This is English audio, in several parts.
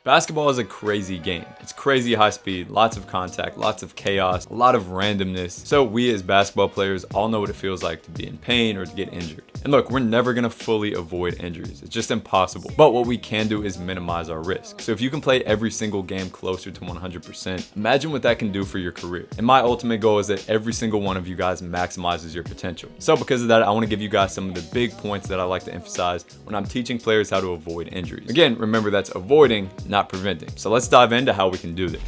Basketball is a crazy game. It's crazy high speed, lots of contact, lots of chaos, a lot of randomness. So we as basketball players all know what it feels like to be in pain or to get injured. And look, we're never gonna fully avoid injuries. It's just impossible. But what we can do is minimize our risk. So if you can play every single game closer to 100%, imagine what that can do for your career. And my ultimate goal is that every single one of you guys maximizes your potential. So because of that, I wanna give you guys some of the big points that I like to emphasize when I'm teaching players how to avoid injuries. Again, remember that's avoiding, not preventing. So let's dive into how we can do this.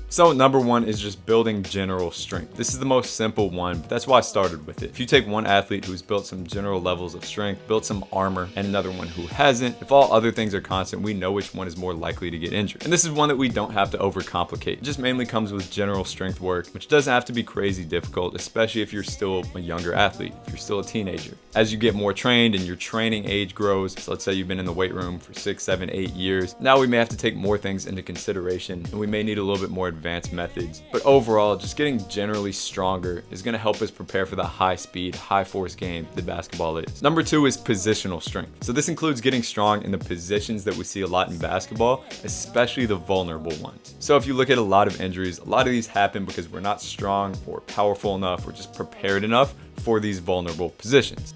So number one is just building general strength. This is the most simple one, but that's why I started with it. If you take one athlete who's built some general levels of strength, built some armor, and another one who hasn't, if all other things are constant, we know which one is more likely to get injured. And this is one that we don't have to overcomplicate. It just mainly comes with general strength work, which doesn't have to be crazy difficult, especially if you're still a younger athlete, if you're still a teenager. As you get more trained and your training age grows, so let's say you've been in the weight room for 6, 7, 8 years, now we may have to take more things into consideration, and we may need a little bit more advanced methods. But overall, just getting generally stronger is going to help us prepare for the high speed, high force game that basketball is. Number two is positional strength. So this includes getting strong in the positions that we see a lot in basketball, especially the vulnerable ones. So if you look at a lot of injuries, a lot of these happen because we're not strong or powerful enough or just prepared enough for these vulnerable positions.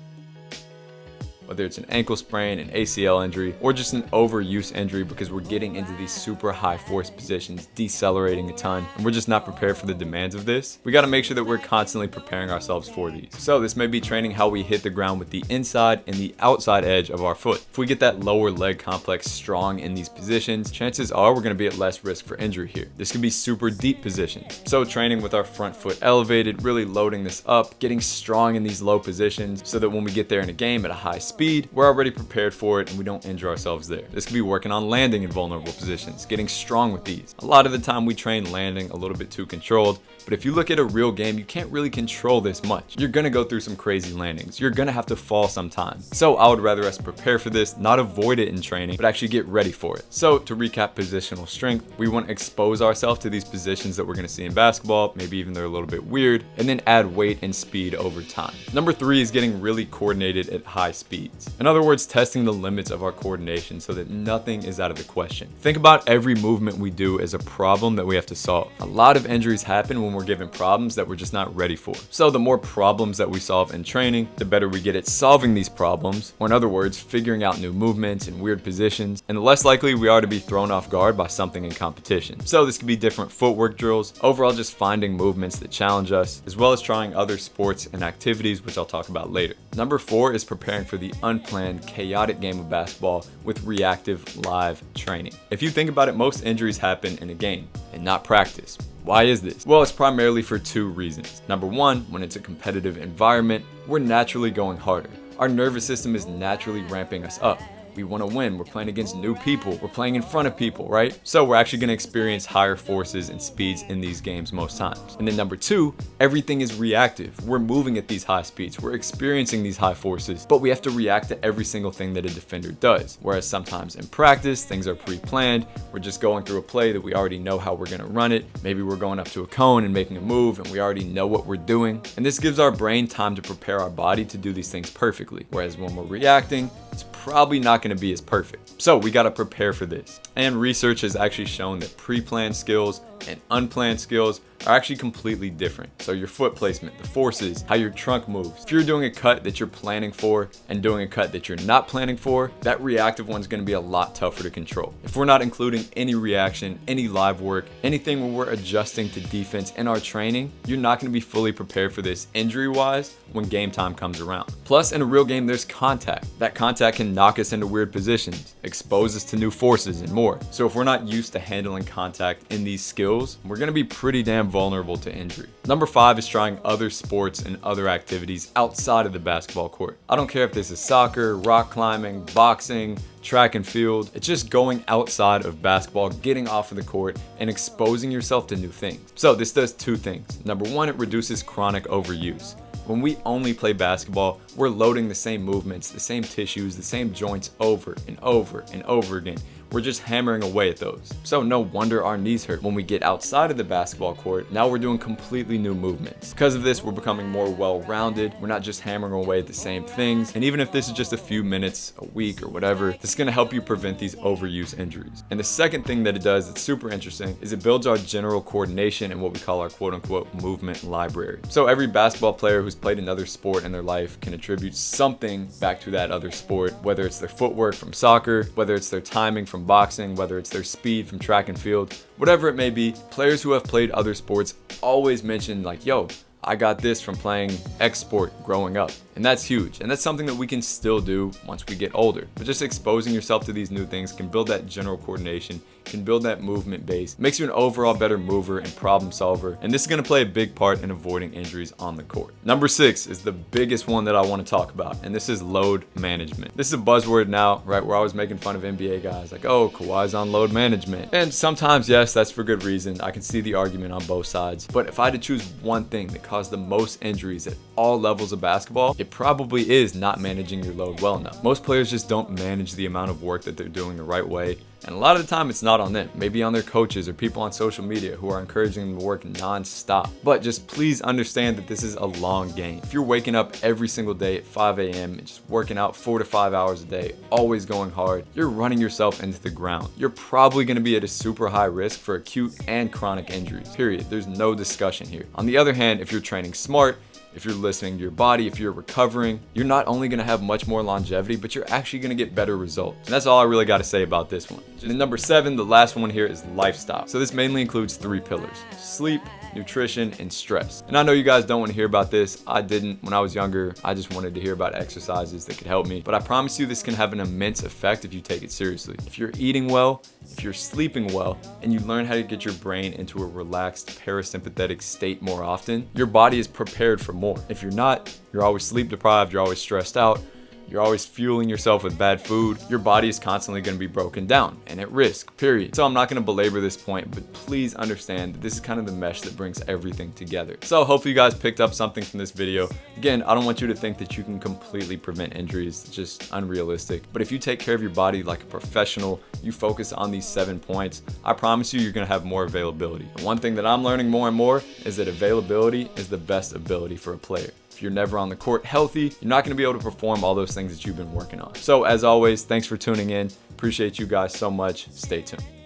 Whether it's an ankle sprain, an ACL injury, or just an overuse injury because we're getting into these super high force positions, decelerating a ton, and we're just not prepared for the demands of this. We got to make sure that we're constantly preparing ourselves for these. So this may be training how we hit the ground with the inside and the outside edge of our foot. If we get that lower leg complex strong in these positions, chances are we're going to be at less risk for injury here. This could be super deep positions. So training with our front foot elevated, really loading this up, getting strong in these low positions so that when we get there in a game at a high speed, we're already prepared for it and we don't injure ourselves there. This could be working on landing in vulnerable positions, getting strong with these. A lot of the time we train landing a little bit too controlled, but if you look at a real game, you can't really control this much. You're gonna go through some crazy landings. You're gonna have to fall sometimes. So I would rather us prepare for this, not avoid it in training, but actually get ready for it. So to recap positional strength, we want to expose ourselves to these positions that we're gonna see in basketball, maybe even they're a little bit weird, and then add weight and speed over time. Number three is getting really coordinated at high speeds. In other words, testing the limits of our coordination so that nothing is out of the question. Think about every movement we do as a problem that we have to solve. A lot of injuries happen when we're given problems that we're just not ready for. So the more problems that we solve in training, the better we get at solving these problems, or in other words, figuring out new movements and weird positions, and the less likely we are to be thrown off guard by something in competition. So this could be different footwork drills, overall just finding movements that challenge us, as well as trying other sports and activities, which I'll talk about later. Number four is preparing for the unplanned, chaotic game of basketball with reactive live training. If you think about it, most injuries happen in a game and not practice. Why is this? Well, it's primarily for two reasons. Number one, when it's a competitive environment, we're naturally going harder. Our nervous system is naturally ramping us up. We want to win. We're playing against new people. We're playing in front of people, right? So we're actually going to experience higher forces and speeds in these games most times. And then number two, everything is reactive. We're moving at these high speeds. We're experiencing these high forces, but we have to react to every single thing that a defender does. Whereas sometimes in practice, things are pre-planned. We're just going through a play that we already know how we're going to run it. Maybe we're going up to a cone and making a move and we already know what we're doing. And this gives our brain time to prepare our body to do these things perfectly. Whereas when we're reacting, it's probably not going to be as perfect. So we got to prepare for this. And research has actually shown that pre-planned skills and unplanned skills are actually completely different. So your foot placement, the forces, how your trunk moves. If you're doing a cut that you're planning for and doing a cut that you're not planning for, that reactive one's going to be a lot tougher to control. If we're not including any reaction, any live work, anything where we're adjusting to defense in our training, you're not going to be fully prepared for this injury-wise when game time comes around. Plus, in a real game, there's contact. That contact can knock us into weird positions, expose us to new forces, and more. So if we're not used to handling contact in these skills, we're going to be pretty damn vulnerable to injury. Number five is trying other sports and other activities outside of the basketball court. I don't care if this is soccer, rock climbing, boxing, track and field. It's just going outside of basketball, getting off of the court, and exposing yourself to new things. So this does two things. Number one, it reduces chronic overuse. When we only play basketball, we're loading the same movements, the same tissues, the same joints over and over and over again. we're just hammering away at those. So no wonder our knees hurt. When we get outside of the basketball court, now we're doing completely new movements. Because of this, we're becoming more well-rounded. We're not just hammering away at the same things. And even if this is just a few minutes, a week, or whatever, this is going to help you prevent these overuse injuries. And the second thing that it does that's super interesting is it builds our general coordination and what we call our quote-unquote movement library. So every basketball player who's played another sport in their life can attribute something back to that other sport, whether it's their footwork from soccer, whether it's their timing from boxing, whether it's their speed from track and field, whatever it may be. Players who have played other sports always mention like, yo, I got this from playing X sport growing up. And that's huge. And that's something that we can still do once we get older. But just exposing yourself to these new things can build that general coordination, can build that movement base, makes you an overall better mover and problem solver. And this is going to play a big part in avoiding injuries on the court. Number 6 is the biggest one that I want to talk about. And this is load management. This is a buzzword now, right? We're always making fun of NBA guys like, oh, Kawhi's on load management. And sometimes, yes, that's for good reason. I can see the argument on both sides. But if I had to choose one thing that caused the most injuries at all levels of basketball, it probably is not managing your load well enough. Most players just don't manage the amount of work that they're doing the right way. And a lot of the time it's not on them, maybe on their coaches or people on social media who are encouraging them to work non-stop. But just please understand that this is a long game. If you're waking up every single day at 5 a.m. and just working out 4 to 5 hours a day, always going hard, you're running yourself into the ground. You're probably going to be at a super high risk for acute and chronic injuries, period. There's no discussion here. On the other hand, if you're training smart, if you're listening to your body, if you're recovering, you're not only going to have much more longevity, but you're actually going to get better results. And that's all I really got to say about this one. And number 7, the last one here is lifestyle. So this mainly includes 3 pillars: sleep, nutrition, and stress. And I know you guys don't want to hear about this. I didn't when I was younger. I just wanted to hear about exercises that could help me. But I promise you this can have an immense effect if you take it seriously. If you're eating well, if you're sleeping well, and you learn how to get your brain into a relaxed parasympathetic state more often, your body is prepared for more. If you're not, you're always sleep deprived, you're always stressed out, you're always fueling yourself with bad food, your body is constantly going to be broken down and at risk, period. So I'm not going to belabor this point, but please understand that this is kind of the mesh that brings everything together. So hopefully you guys picked up something from this video. Again, I don't want you to think that you can completely prevent injuries. It's just unrealistic. But if you take care of your body like a professional, you focus on these 7 points, I promise you're going to have more availability. And one thing that I'm learning more and more is that availability is the best ability for a player. If you're never on the court healthy, you're not going to be able to perform all those things that you've been working on. So as always, thanks for tuning in. Appreciate you guys so much. Stay tuned.